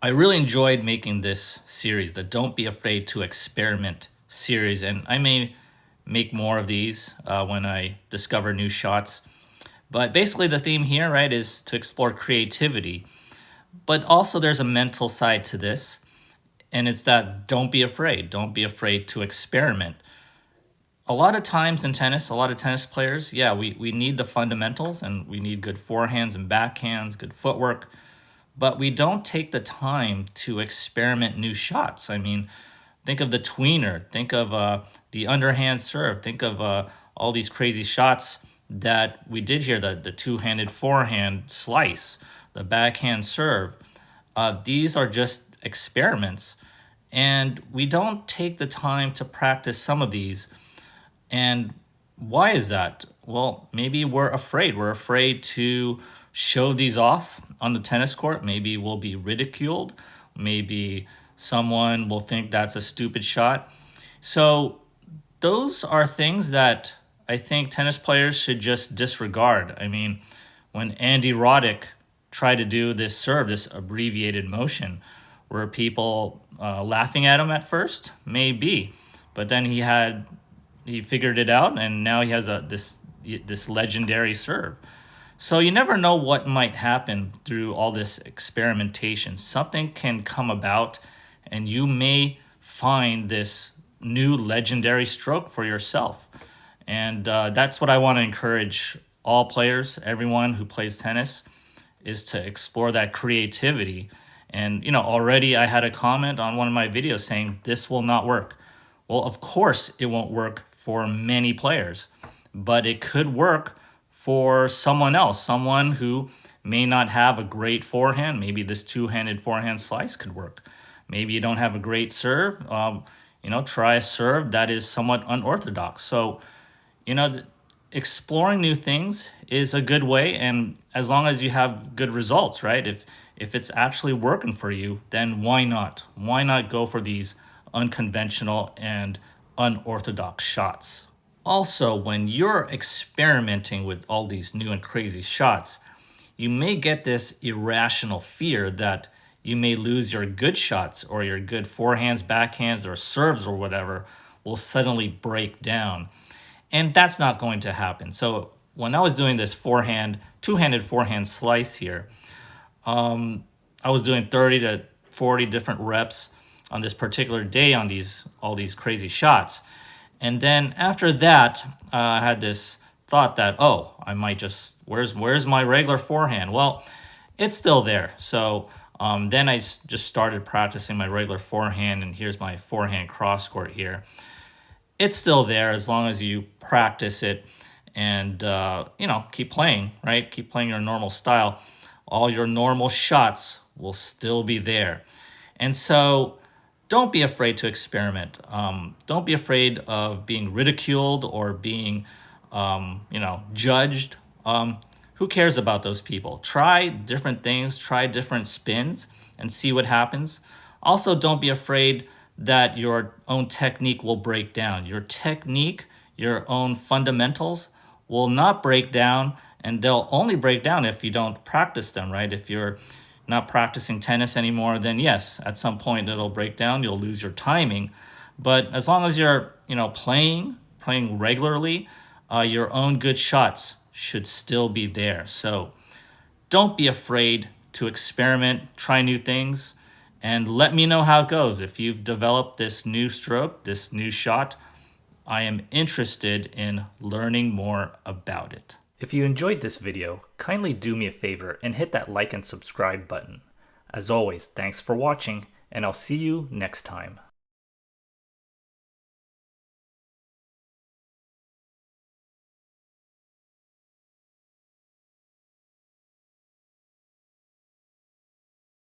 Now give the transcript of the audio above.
I really enjoyed making this series, the Don't Be Afraid to Experiment series, and I may make more of these when I discover new shots. But basically, the theme here, right, is to explore creativity. But also, there's a mental side to this, and it's that don't be afraid. Don't be afraid to experiment. A lot of times in tennis, a lot of tennis players, yeah, we need the fundamentals and we need good forehands and backhands, good footwork, but we don't take the time to experiment new shots. I mean, think of the tweener, think of the underhand serve, think of all these crazy shots that we did here, the two-handed forehand slice, the backhand serve. These are just experiments, and we don't take the time to practice some of these. And why is that? Well, maybe we're afraid. We're afraid to show these off on the tennis court. Maybe we'll be ridiculed. Maybe someone will think that's a stupid shot. So, those are things that I think tennis players should just disregard. I mean, when Andy Roddick tried to do this serve, this abbreviated motion, were people laughing at him at first? Maybe. But then he figured it out, and now he has this legendary serve. So you never know what might happen through all this experimentation. Something can come about, and you may find this new legendary stroke for yourself. And that's what I want to encourage all players, everyone who plays tennis, is to explore that creativity. And already I had a comment on one of my videos saying this will not work. Well, of course it won't work for many players, but it could work for someone else, someone who may not have a great forehand. Maybe this two-handed forehand slice could work. Maybe you don't have a great serve. Try a serve that is somewhat unorthodox. So, exploring new things is a good way, and as long as you have good results, right? If it's actually working for you, then why not? Why not go for these unconventional and unorthodox shots? Also, when you're experimenting with all these new and crazy shots, you may get this irrational fear that you may lose your good shots, or your good forehands, backhands, or serves or whatever will suddenly break down. And that's not going to happen. So when I was doing this two-handed forehand slice here, I was doing 30 to 40 different reps on this particular day on all these crazy shots. And then after that, I had this thought that, oh, I might just, where's my regular forehand? Well, it's still there. So then I just started practicing my regular forehand, and here's my forehand cross court here. It's still there as long as you practice it and, keep playing, right? Keep playing your normal style. All your normal shots will still be there. And so don't be afraid to experiment. Don't be afraid of being ridiculed or being, judged. Who cares about those people? Try different things, try different spins, and see what happens. Also, don't be afraid that your own technique will break down. Your technique, your own fundamentals will not break down, and they'll only break down if you don't practice them, right? If you're not practicing tennis anymore, then yes, at some point it'll break down. You'll lose your timing. But as long as you're, playing regularly, your own good shots should still be there. So don't be afraid to experiment, try new things, and let me know how it goes. If you've developed this new stroke, this new shot, I am interested in learning more about it. If you enjoyed this video, kindly do me a favor and hit that like and subscribe button. As always, thanks for watching, and I'll see you next time.